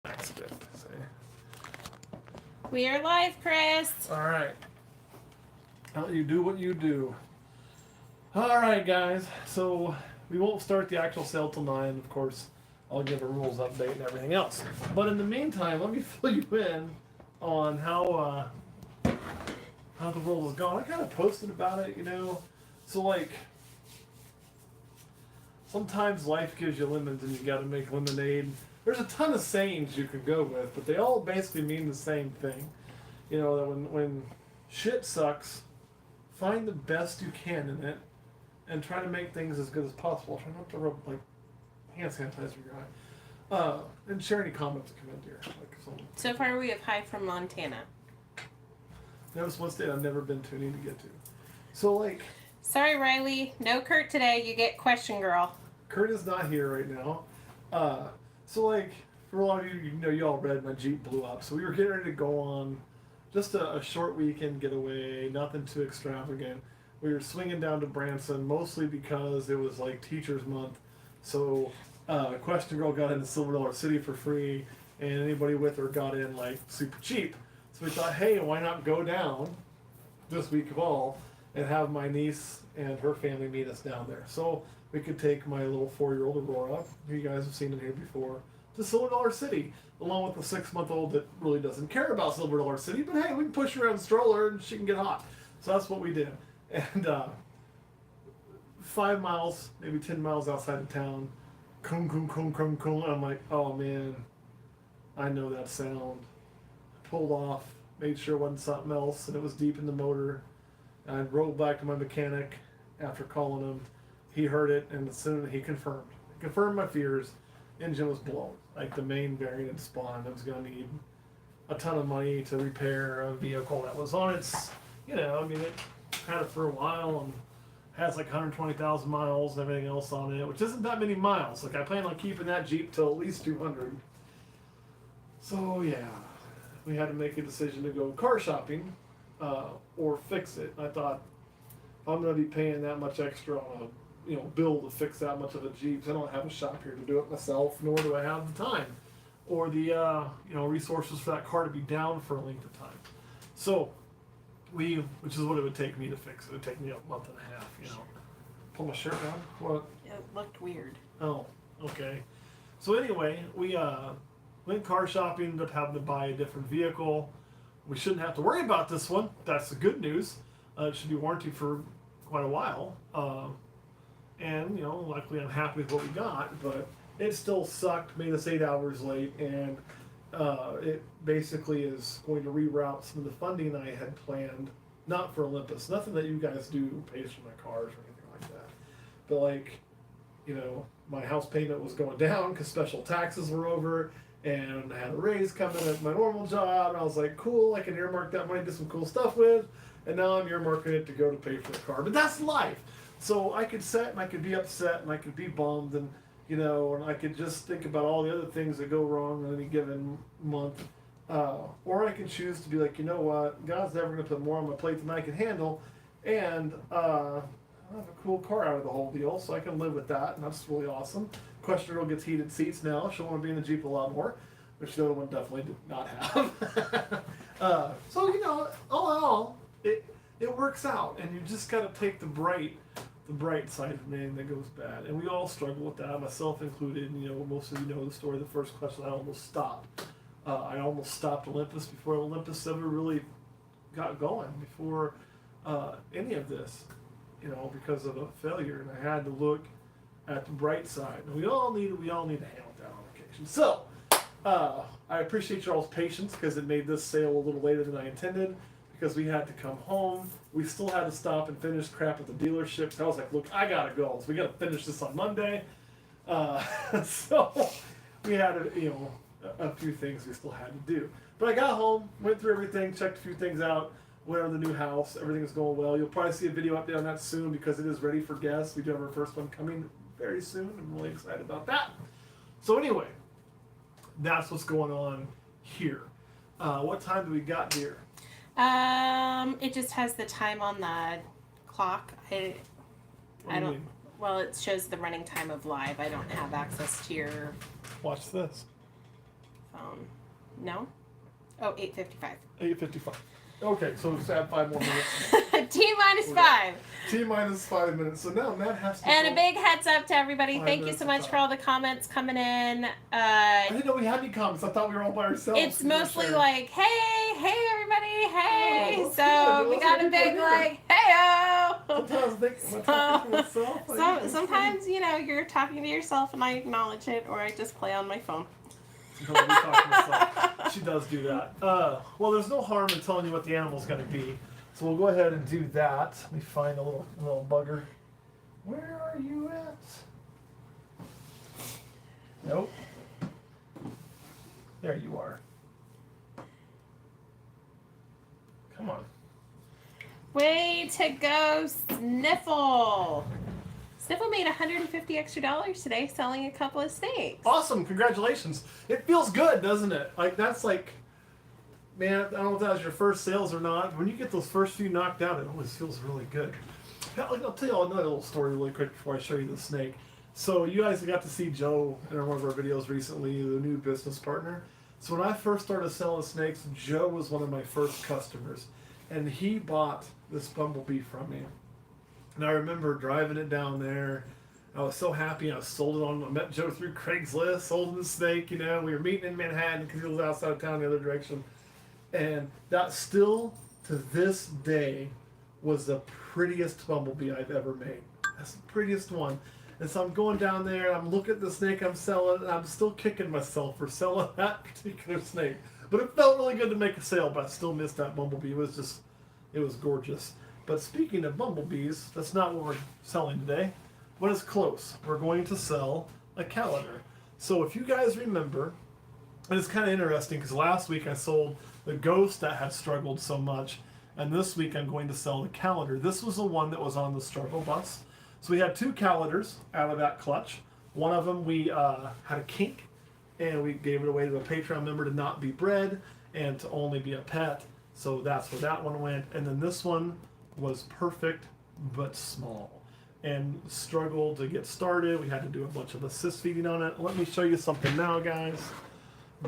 Accident. We are live, Chris. All right. I'll you do what you do. All right, guys. So we won't start the actual sale till 9. Of course, I'll give a rules update and everything else. But in the meantime, let me fill you in on how the world is going. I kind of posted about it, So like, sometimes life gives you lemons and you got to make lemonade. There's a ton of sayings you could go with, but they all basically mean the same thing. That when shit sucks, find the best you can in it, and try to make things as good as possible. Try not to rub like hand sanitizer in your eye. And share any comments that come in here. So far, we have hi from Montana. Notice one state I've never been to, need to get to. So like, Sorry, Riley. No Kurt today. You get question girl. Kurt is not here right now. So like, for a lot of you, you all read my Jeep blew up. So we were getting ready to go on just a short weekend getaway, nothing too extravagant. We were swinging down to Branson mostly because it was like Teachers Month. So Question Girl got into Silver Dollar City for free, and anybody with her got in like super cheap. So we thought, hey, why not go down this week of all and have my niece and her family meet us down there. So we could take my little 4-year-old Aurora, who you guys have seen in here before, to Silver Dollar City, along with the 6-month-old that really doesn't care about Silver Dollar City, but hey, we can push her around the stroller and she can get hot. So that's what we did. And 5 miles, maybe 10 miles outside of town, kung kung kung kung kung. I'm like, oh man, I know that sound. Pulled off, made sure it wasn't something else, and it was deep in the motor. And I drove back to my mechanic after calling him. He heard it, and as soon as he confirmed my fears. Engine was blown. Like the main bearing had spun. I was going to need a ton of money to repair a vehicle that was on its, it had it for a while and has like 120,000 miles and everything else on it, which isn't that many miles. Like I plan on keeping that Jeep till at least 200. So yeah, we had to make a decision to go car shopping or fix it. I thought, if I'm going to be paying that much extra on a bill to fix that much of a Jeep, I don't have a shop here to do it myself, nor do I have the time or the resources for that car to be down for a length of time. So which is what it would take me to fix it. It would take me a month and a half. Pull my shirt down. What? It looked weird. Oh, okay. So anyway, we went car shopping, ended up having to buy a different vehicle. We shouldn't have to worry about this one. That's the good news. It should be warranted for quite a while. And, luckily I'm happy with what we got, but it still sucked, made us 8 hours late, and it basically is going to reroute some of the funding I had planned, not for Olympus. Nothing that you guys do pays for my cars or anything like that. But my house payment was going down because special taxes were over, and I had a raise coming at my normal job, and I was like, cool, I can earmark that money to do some cool stuff with, and now I'm earmarking it to go to pay for the car. But that's life. So I could sit and I could be upset and I could be bummed and and I could just think about all the other things that go wrong on any given month. Or I could choose to be like, you know what, God's never going to put more on my plate than I can handle, and I have a cool car out of the whole deal, so I can live with that, and that's really awesome. Question Girl gets heated seats now. She'll want to be in the Jeep a lot more, which the other one definitely did not have. So all in all, it works out, and you just got to take the bright side of anything that goes bad, and we all struggle with that, myself included. Most of you know the story. The first question, I almost stopped. I almost stopped Olympus before Olympus ever really got going, before any of this, because of a failure, and I had to look at the bright side. And we all need to handle that on occasion. So I appreciate y'all's patience because it made this sale a little later than I intended. Because we had to come home. We still had to stop and finish crap at the dealership. So I was like, look, I gotta go. So we gotta finish this on Monday. So we had a few things we still had to do. But I got home, went through everything, checked a few things out, went over the new house. Everything is going well. You'll probably see a video update on that soon because it is ready for guests. We do have our first one coming very soon. I'm really excited about that. So anyway, that's what's going on here. What time do we got here? It just has the time on the clock. I don't. Well, it shows the running time of live. I don't have access to your. Watch this. phone. No? Oh, 8:55. 8:55. Okay, so just add 5 more minutes. T minus 5. T minus 5 minutes. So now Matt has to. And a big heads up to everybody. 5 Thank you minutes so of much time. for all the comments coming in. I didn't know we had any comments. I thought we were all by ourselves. It's mostly like, hey everybody, hey. Oh, that's so good. we Those got are a big people here. like, hey-o. Sometimes I think talking to myself. Sometimes, you're talking to yourself and I acknowledge it, or I just play on my phone. Sometimes we talk to myself. She does do that. Well, there's no harm in telling you what the animal's going to be. So we'll go ahead and do that. Let me find a little bugger. Where are you at? Nope. There you are. Come on. Way to go, Sniffle. Sniffle made $150 extra today selling a couple of snakes. Awesome. Congratulations. It feels good, doesn't it? Like, that's like, man, I don't know if that was your first sales or not. When you get those first few knocked out, it always feels really good. I'll tell you another little story really quick before I show you the snake. So you guys got to see Joe in one of our videos recently, the new business partner. So when I first started selling snakes, Joe was one of my first customers. And he bought this bumblebee from me. And I remember driving it down there. I was so happy. I sold it on. I met Joe through Craigslist, sold him the snake. We were meeting in Manhattan because he was outside of town the other direction. And that still, to this day, was the prettiest bumblebee I've ever made. That's the prettiest one. And so I'm going down there, and I'm looking at the snake I'm selling, and I'm still kicking myself for selling that particular snake. But it felt really good to make a sale, but I still missed that bumblebee. It was gorgeous. But speaking of bumblebees, that's not what we're selling today, but it's close. We're going to sell a calader. So if you guys remember, and it's kind of interesting because last week I sold the ghost that had struggled so much, and this week I'm going to sell the calader. This was the one that was on the struggle bus. So we had 2 caladers out of that clutch. One of them we had a kink, and we gave it away to a Patreon member to not be bred and to only be a pet. So that's where that one went. And then this one was perfect but small and struggled to get started. We had to do a bunch of assist feeding on it. Let me show you something now, guys,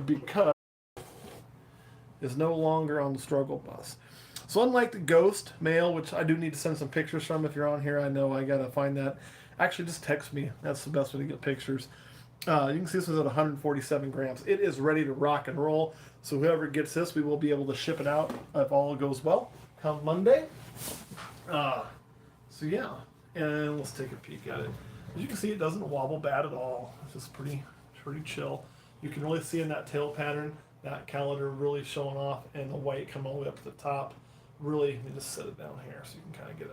because it's no longer on the struggle bus. So unlike the ghost male, which I do need to send some pictures from if you're on here, I know I gotta find that. Actually, just text me. That's the best way to get pictures. You can see this was at 147 grams. It is ready to rock and roll. So whoever gets this, we will be able to ship it out if all goes well come Monday. So yeah, and let's take a peek at it. As you can see, it doesn't wobble bad at all. It's just pretty chill. You can really see in that tail pattern that calader really showing off, and the white come all the way up to the top. Really, let me just set it down here so you can kind of get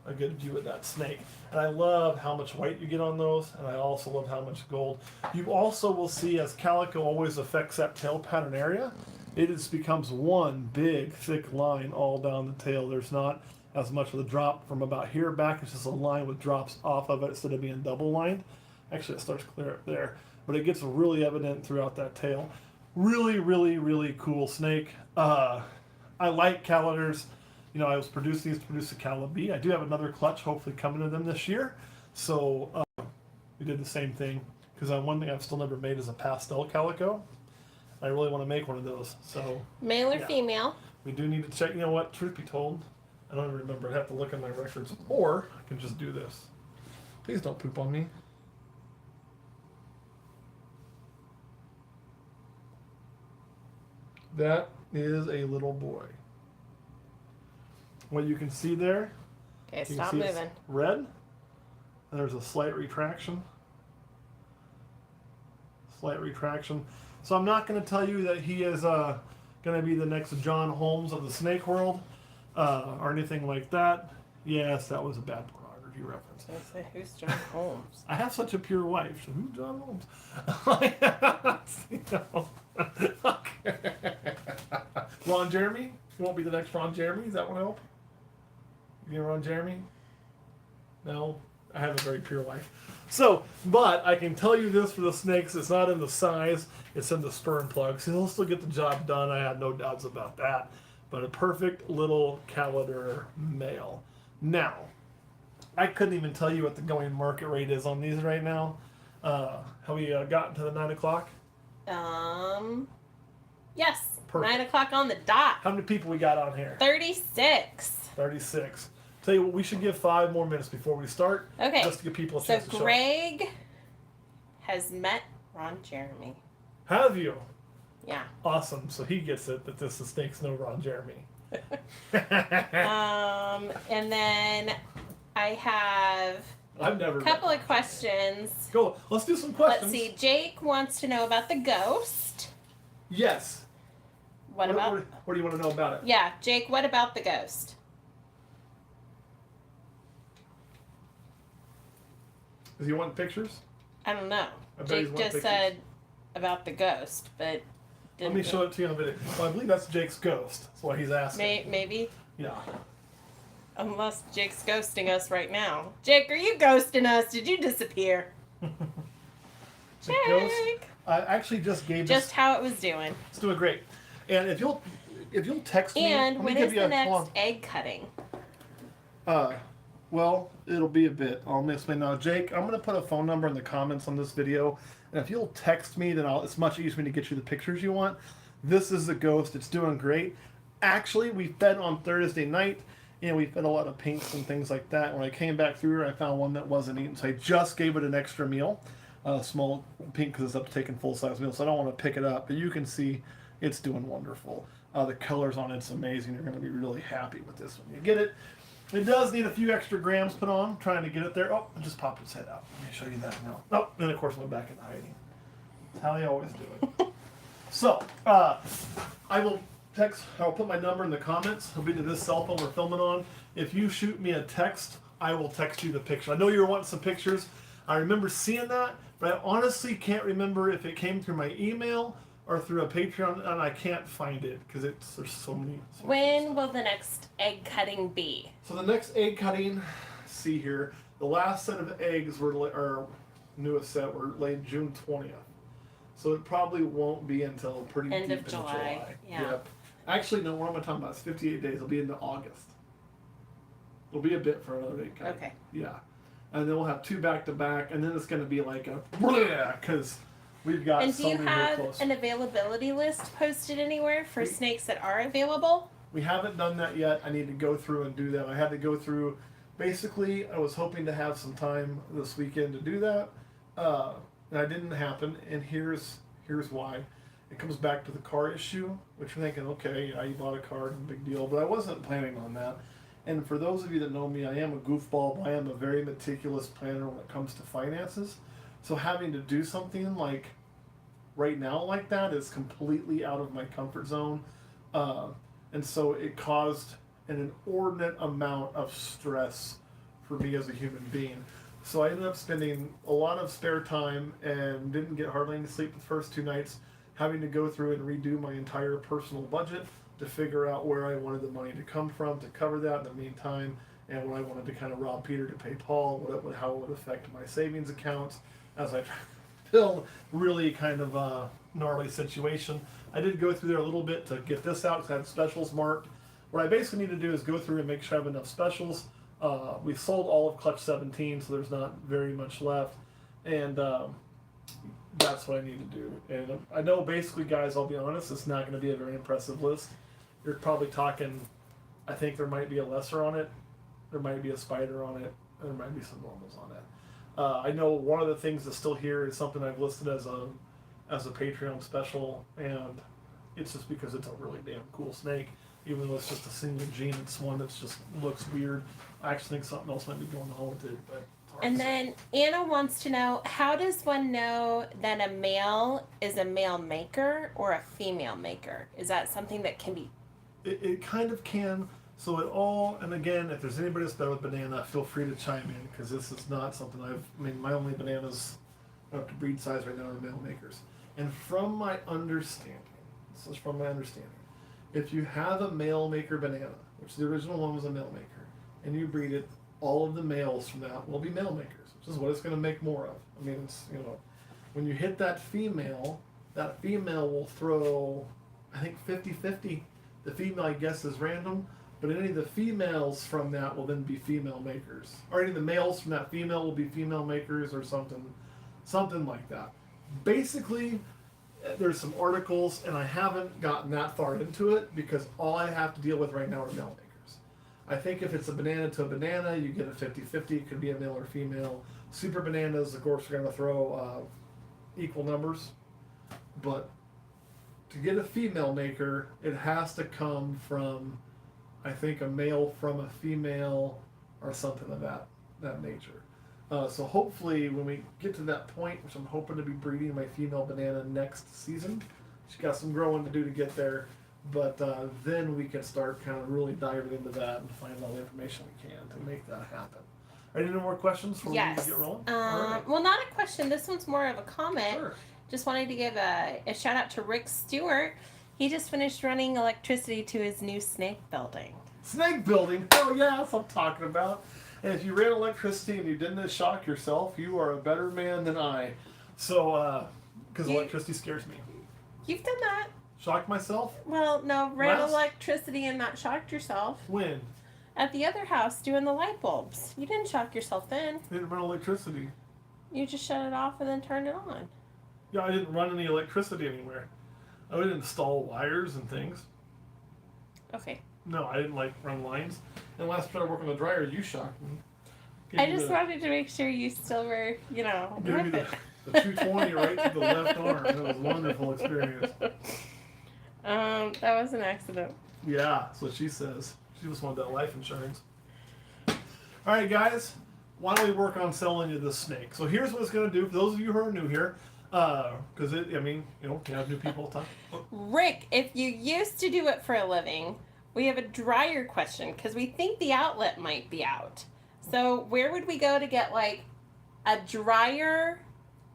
a good view of that snake. And I love how much white you get on those, and I also love how much gold. You also will see, as calico always affects that tail pattern area, it just becomes one big thick line all down the tail. There's not as much of the drop from about here back. It's just a line with drops off of it instead of being double lined. Actually, it starts clear up there, but it gets really evident throughout that tail. Really cool snake. I like caladers. I was producing these to produce a Calibi. I do have another clutch hopefully coming to them this year. So we did the same thing because one thing I've still never made is a pastel calico. I really want to make one of those. So Male or female? we do need to check. You know what? Truth be told, I don't even remember. I'd have to look at my records, or I can just do this. Please don't poop on me. That is a little boy. What you can see there, Okay, you can stop see it's moving. red, and there's a slight retraction. So I'm not going to tell you that he is going to be the next John Holmes of the snake world or anything like that. Yes, that was a bad pornography reference. I was gonna say, who's John Holmes? I have such a pure wife. So who's John Holmes? Okay. Ron Jeremy? You won't be the next Ron Jeremy? Does that one help? You know Ron Jeremy? No? I have a very pure wife. So, but I can tell you this for the snakes, it's not in the size, it's in the sperm plug. So he'll still get the job done, I have no doubts about that. But a perfect little calader male. Now, I couldn't even tell you what the going market rate is on these right now. Have we gotten to the 9 o'clock? Yes. Perfect. 9 o'clock on the dot. How many people we got on here? 36. 36. Tell you what, we should give 5 more minutes before we start. Okay. Just to give people a So chance to show up. Greg has met Ron Jeremy. Have you? Yeah. Awesome. So he gets it that this is Snakes No Ron Jeremy. And then I have I've never. a couple of questions. Go. Let's do some questions. Let's see. Jake wants to know about the ghost. Yes. What about? What do you want to know about it? Yeah, Jake. What about the ghost? Does he want pictures? I don't know. I bet he's Jake want just pictures. said about the ghost, but Let me show it to you on video. Well, I believe that's Jake's ghost. That's why he's asking. Maybe. Yeah. Unless Jake's ghosting us right now. Jake, are you ghosting us? Did you disappear? The Jake. ghost. I actually just gave Just this. how it was doing. It's doing great. And if you'll text me. And let me when give is you the a- next hold egg cutting? on. Well, it'll be a bit. I'll explain now. Jake, I'm going to put a phone number in the comments on this video. And if you'll text me, then it's much easier to get you the pictures you want. This is the ghost. It's doing great. Actually, we fed on Thursday night. We fed a lot of pinks and things like that. When I came back through here, I found one that wasn't eaten. So I just gave it an extra meal. Small pink because it's up to taking full-size meals. So I don't want to pick it up. But you can see it's doing wonderful. The colors on it's amazing. You're going to be really happy with this when you get it. It does need a few extra grams put on, trying to get it there. Oh, it just popped its head out. Let me show you that now. Oh, then of course went back into hiding. That's how they always do it. So, I will I'll put my number in the comments. It'll be to this cell phone we're filming on. If you shoot me a text, I will text you the picture. I know you were wanting some pictures. I remember seeing that, but I honestly can't remember if it came through my email or through a Patreon, and I can't find it because there's so many. When will the next egg cutting be? So the next egg cutting, see here, the last set of eggs our newest set were laid June 20th. So it probably won't be until pretty End deep of into July, yeah. Yep. Actually, no, what am I talking about? It's 58 days. It'll be into August. It'll be a bit for another egg cutting. Okay. Yeah. And then we'll have 2 back-to-back, and then it's going to be like a, because we've got And do so you many real have close. an availability list posted anywhere for snakes that are available? We haven't done that yet. I need to go through and do that. I had to go through. Basically, I was hoping to have some time this weekend to do that. That didn't happen, and here's why. It comes back to the car issue, which you're thinking, okay, yeah, you bought a car, big deal, but I wasn't planning on that. And for those of you that know me, I am a goofball, but I am a very meticulous planner when it comes to finances. So having to do something like right now like that is completely out of my comfort zone. And so it caused an inordinate amount of stress for me as a human being. So I ended up spending a lot of spare time and didn't get hardly any sleep the first 2 nights, having to go through and redo my entire personal budget to figure out where I wanted the money to come from to cover that in the meantime, and when I wanted to kind of rob Peter to pay Paul, how it would affect my savings accounts as I try to build really kind of a gnarly situation. I did go through there a little bit to get this out because I had specials marked. What I basically need to do is go through and make sure I have enough specials. We sold all of Clutch 17, so there's not very much left. And that's what I need to do. And I know basically, guys, I'll be honest, it's not going to be a very impressive list. You're probably talking, I think there might be a lesser on it, there might be a spider on it, and there might be some normals on it. I know one of the things that's still here is something I've listed as a Patreon special, and it's just because it's a really damn cool snake. Even though it's just a single gene, it's one that's just looks weird. I actually think something else might be going on with it, but it's hard And to say. then Anna wants to know, how does one know that a male is a male maker or a female maker? Is that something that can be? It kind of can. So it all, and again, if there's anybody that's better with banana, feel free to chime in, because this is not something my only bananas up to breed size right now are male makers. And from my understanding, if you have a male maker banana, which the original one was a male maker, and you breed it, all of the males from that will be male makers, which is what it's going to make more of. I mean, it's, when you hit that female will throw, I think 50-50. The female, I guess, is random, but any of the females from that will then be female makers. Or any of the males from that female will be female makers or something like that. Basically, there's some articles, and I haven't gotten that far into it because all I have to deal with right now are male makers. I think if it's a banana to a banana, you get a 50-50. It could be a male or female. Super bananas, of course, we're going to throw equal numbers. But to get a female maker, it has to come from, I think, a male from a female or something of that nature. So hopefully when we get to that point, which I'm hoping to be breeding my female banana next season, she's got some growing to do to get there, but then we can start kind of really diving into that and find all the information we can to make that happen. Are there any more questions before we Yes. get rolling? Well, not a question. This one's more of a comment. Sure. Just wanted to give a shout out to Rick Stewart. He just finished running electricity to his new snake building. Snake building? Oh yeah, that's what I'm talking about. And if you ran electricity and you didn't shock yourself, you are a better man than I. So, because electricity scares me. You've done that. Shocked myself? Well, no, ran Last- electricity and not shocked yourself. When? At the other house doing the light bulbs. You didn't shock yourself then. Didn't run electricity. You just shut it off and then turned it on. Yeah, I didn't run any electricity anywhere. I would install wires and things. Okay. No, I didn't run lines. And last time I worked on the dryer, you shocked me. I just wanted to make sure you still were, Gave me with the, it. the 220 right to the left arm. It was a wonderful experience. That was an accident. Yeah, that's what she says. She just wanted that life insurance. All right, guys. Why don't we work on selling you this snake? So here's what it's going to do for those of you who are new here. Because you have new people all the time. Oh, Rick, if you used to do it for a living, we have a dryer question because we think the outlet might be out. So where would we go to get a dryer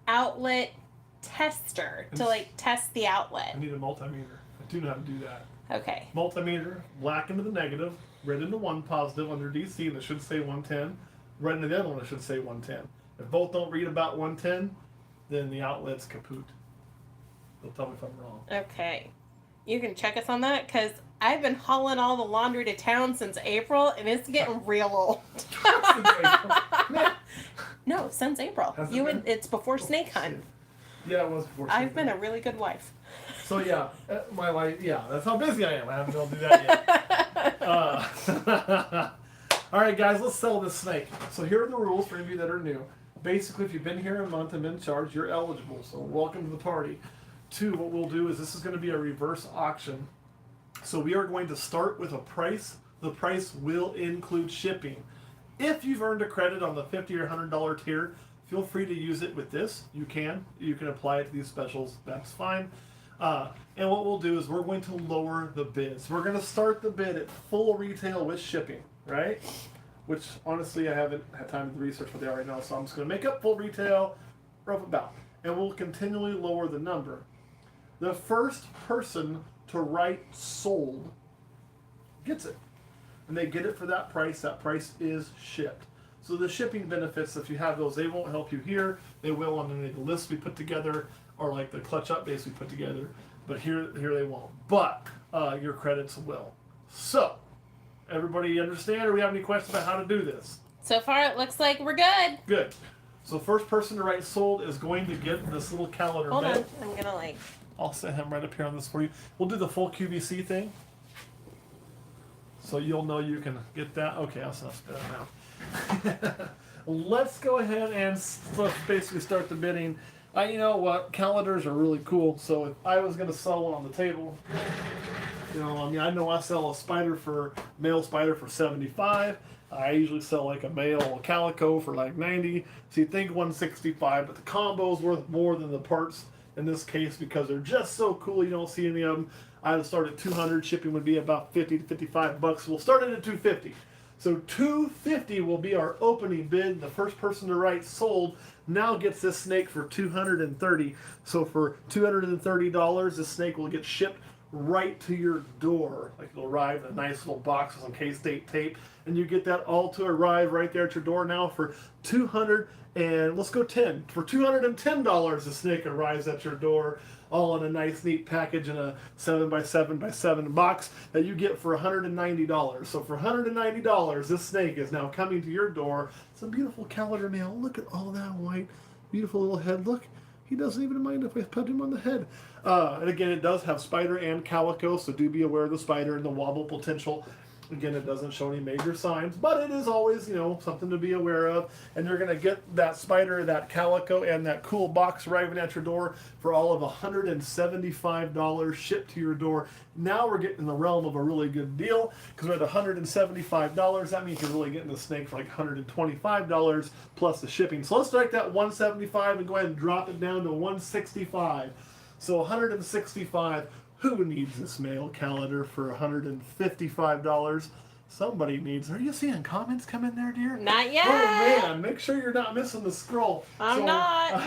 outlet tester to test the outlet? I need a multimeter. I do know how to do that. Okay. Multimeter, black into the negative, red into 1 positive under DC, and it should say 110. Red into the other one, it should say 110. If both don't read about 110, then the outlet's kaput. They'll tell me if I'm wrong. Okay. You can check us on that because I've been hauling all the laundry to town since April and it's getting real old. No, since April. Has it been? It's before snake hunt. Yeah, it was before. I've been a really good wife. So yeah, my life. Yeah, that's how busy I am. I haven't been able to do that yet. All right, guys, let's sell this snake. So here are the rules for any of you that are new. Basically, if you've been here a month and been charged, you're eligible. So welcome to the party. 2, what we'll do is this is going to be a reverse auction. So we are going to start with a price. The price will include shipping. If you've earned a credit on the $50 or $100 tier, feel free to use it with this. You can apply it to these specials. That's fine. And what we'll do is we're going to lower the bids. We're going to start the bid at full retail with shipping, right? Which honestly I haven't had time to research what they are right now, so I'm just going to make up full retail, rough about, and we'll continually lower the number. The first person to write sold gets it, and they get it for that price. That price is shipped. So the shipping benefits, if you have those, they won't help you here. They will on any of the lists we put together or like the clutch updates we put together. But here they won't. But your credits will. So, everybody understand, or we have any questions about how to do this? So far, it looks like we're good. Good. So first person to write sold is going to get this little calendar. Hold bed. on. I'm gonna I'll set him right up here on this for you. We'll do the full QVC thing. So you'll know you can get that. Okay, I'll spit it out. Let's go ahead and let's basically start the bidding. You know what? Calendars are really cool. So if I was going to sell one on the table, I know I sell a male spider for 75. I usually sell like a male calico for like 90. So you think 165, but the combo's worth more than the parts in this case because they're just so cool. You don't see any of them. I would start at 200. Shipping would be about 50 to 55 bucks. We'll start it at 250. So 250 will be our opening bid. The first person to write sold now gets this snake for 230. So for $230, this snake will get shipped right to your door. Like it'll arrive in a nice little box with some K-State tape, and you get that all to arrive right there at your door now for $210. For $210, the snake arrives at your door, all in a nice, neat package in a 7x7x7 box that you get for $190. So for $190, this snake is now coming to your door. It's a beautiful calendar male. Look at all that white, beautiful little head. Look, He doesn't even mind if I put him on the head. And again, it does have spider and calico, so do be aware of the spider and the wobble potential. Again, it doesn't show any major signs, but it is always, something to be aware of. And you're going to get that spider, that calico, and that cool box arriving at your door for all of $175 shipped to your door. Now we're getting in the realm of a really good deal because we're at $175. That means you're really getting the snake for like $125 plus the shipping. So let's strike that $175 and go ahead and drop it down to $165. So $165. Who needs this mail calendar for $155? Somebody needs. Are you seeing comments come in there, dear? Not yet. Oh man, make sure you're not missing the scroll. I'm not.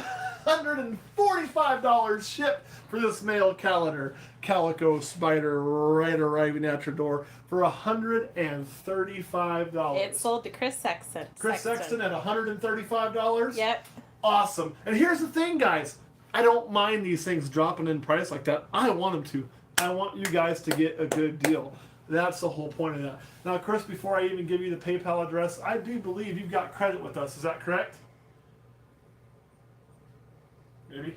$145 shipped for this mail calendar. Calico spider right arriving at your door for $135. It's sold to Chris Sexton. Chris Sexton at $135? Yep. Awesome. And here's the thing, guys. I don't mind these things dropping in price like that. I want them to. I want you guys to get a good deal. That's the whole point of that. Now, Chris, before I even give you the PayPal address, I do believe you've got credit with us. Is that correct? Maybe?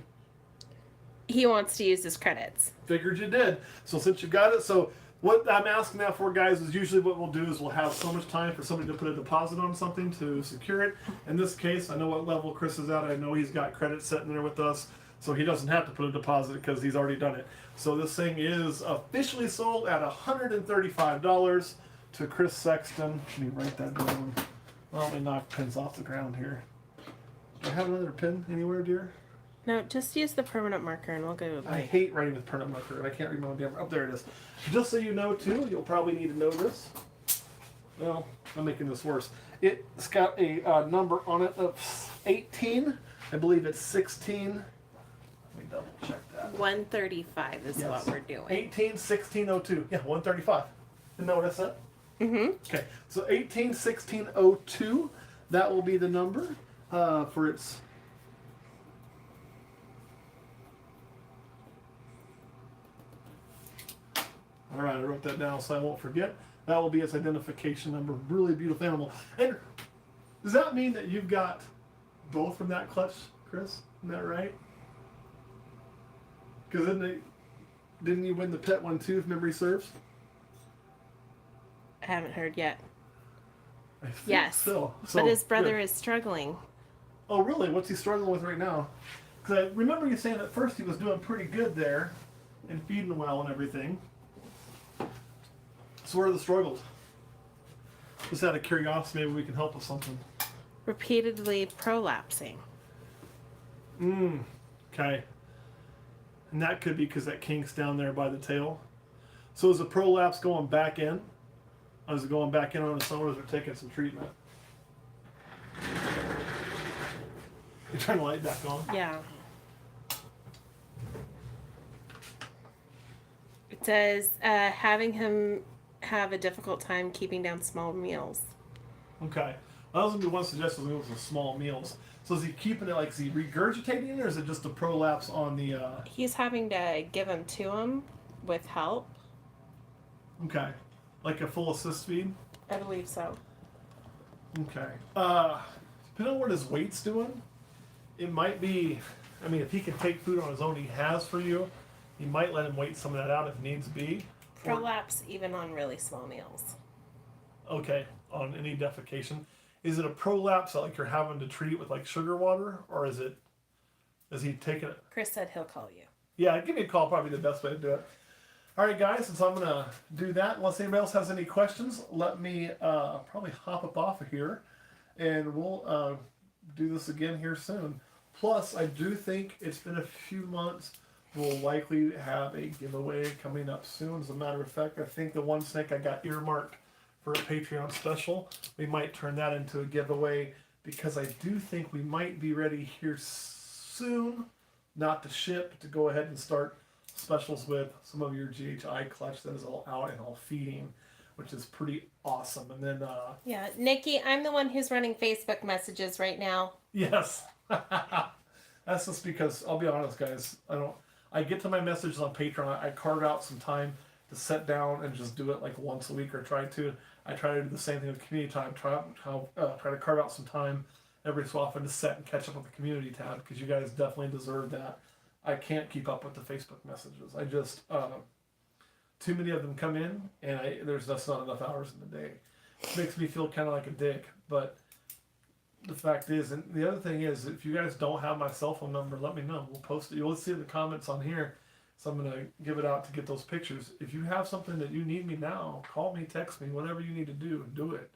He wants to use his credits. Figured you did. So since you got it, so what I'm asking that for, guys, is usually what we'll do is we'll have so much time for somebody to put a deposit on something to secure it. In this case, I know what level Chris is at. I know he's got credit sitting there with us. So he doesn't have to put a deposit because he's already done it. So this thing is officially sold at $135 to Chris Sexton. Let me write that down. Well, let me knock pins off the ground here. Do I have another pin anywhere, dear? No, just use the permanent marker and we'll go. I hate writing with permanent marker, and I can't read my own damn. Oh, there it is. Just so you know, too, you'll probably need to know this. Well, I'm making this worse. It's got a number on it of 18. I believe it's 16. Let me double check that. 135 is what we're doing. 181602. Yeah, 135. Isn't that what I said? Mm-hmm. Okay, so 181602. That will be the number for its. All right, I wrote that down so I won't forget. That will be its identification number. Really beautiful animal. And does that mean that you've got both from that clutch, Chris? Isn't that right? Because didn't you win the pet one too, if memory serves? I haven't heard yet. I think Yes. So But his brother good. is struggling. Oh, really? What's he struggling with right now? Because I remember you saying at first he was doing pretty good there and feeding well and everything. So where are the struggles? Just out of curiosity, maybe we can help with something. Repeatedly prolapsing. Okay. And that could be because that kink's down there by the tail. So is the prolapse going back in? Or is it going back in on its own, or is it taking some treatment? You turn the light back on? Yeah. It says having him have a difficult time keeping down small meals. Okay. Well, that was going to be one suggestion with some small meals. So is he keeping it, like, is he regurgitating it, or is it just a prolapse on the, He's having to give him to him with help. okay. Like a full assist feed? I believe so. Okay. Depending on what his weight's doing, it might be, I mean, if he can take food on his own, he has for you, you might let him wait some of that out if needs be. Or- Prolapse even on really small meals. Okay, on any defecation. Is it a prolapse that like you're having to treat with like sugar water, or is he taking it? Chris said he'll call you. Yeah, give me a call, probably the best way to do it. All right, guys, since I'm gonna do that, unless anybody else has any questions, let me probably hop up off of here, and we'll do this again here soon. Plus, I do think it's been a few months. We'll likely have a giveaway coming up soon. As a matter of fact, I think the one snake I got earmarked for a Patreon special, we might turn that into a giveaway because I do think we might be ready here soon, not to ship, to go ahead and start specials with some of your GHI clutch that is all out and all feeding, which is pretty awesome. And then, Yeah, Nikki, I'm the one who's running Facebook messages right now. yes, that's just because I'll be honest, guys. I get to my messages on Patreon. I carve out some time to sit down and just do it like once a week, or try to. I try to do the same thing with community time. Try to carve out some time every so often to set and catch up on the community tab because you guys definitely deserve that. I can't keep up with the Facebook messages. I just too many of them come in, and there's just not enough hours in the day. It makes me feel kind of like a dick, but the fact is, and the other thing is, if you guys don't have my cell phone number, let me know. We'll post it. You'll see it in the comments on here. So I'm going to give it out to get those pictures. If you have something that you need me now, call me, text me, whatever you need to do it.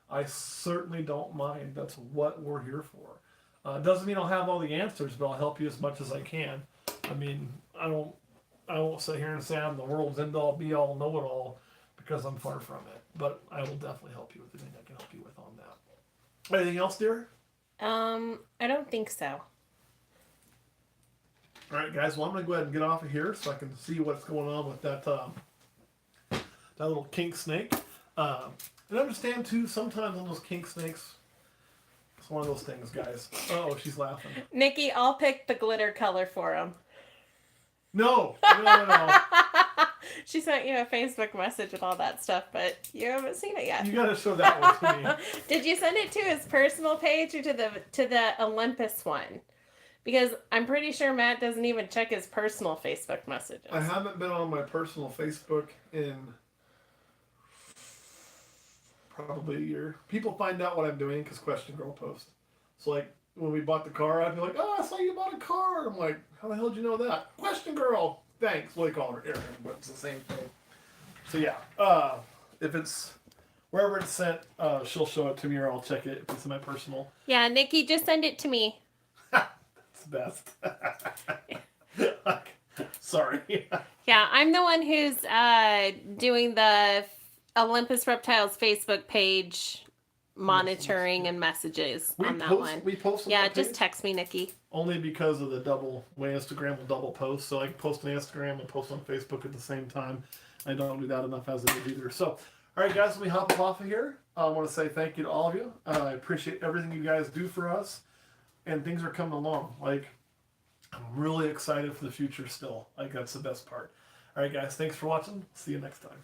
I certainly don't mind. That's what we're here for. Doesn't mean I'll have all the answers, but I'll help you as much as I can. I mean, I won't sit here and say I'm the world's end all be all know it all because I'm far from it. But I will definitely help you with anything I can help you with on that. Anything else, dear? I don't think so. All right, guys. Well, I'm gonna go ahead and get off of here so I can see what's going on with that little kink snake. And understand too. Sometimes on those kink snakes, it's one of those things, guys. Oh, she's laughing. Nikki, I'll pick the glitter color for him. No. She sent you a Facebook message and all that stuff, but you haven't seen it yet. You gotta show that one to me. Did you send it to his personal page or to the Olympus one? Because I'm pretty sure Matt doesn't even check his personal Facebook messages. I haven't been on my personal Facebook in probably a year. People find out what I'm doing because Question Girl posts. So like when we bought the car, I'd be like, "Oh, I saw you bought a car." I'm like, "How the hell did you know that?" Question Girl. Thanks. Well, they call her Erin, but it's the same thing. So yeah, if it's wherever it's sent, she'll show it to me or I'll check it if it's in my personal. Yeah, Nikki, just send it to me. Best. Sorry. Yeah, I'm the one who's doing the Olympus Reptiles Facebook page monitoring and messages on that one. We post on yeah, that just page text me, Nikki. only because of my Instagram will double post, so I post on Instagram and post on Facebook at the same time. I don't do that enough as it is either. So, all right, guys, let me hop off of here. I want to say thank you to all of you. I appreciate everything you guys do for us. And things are coming along. Like, I'm really excited for the future still. Like, that's the best part. All right, guys. Thanks for watching. See you next time.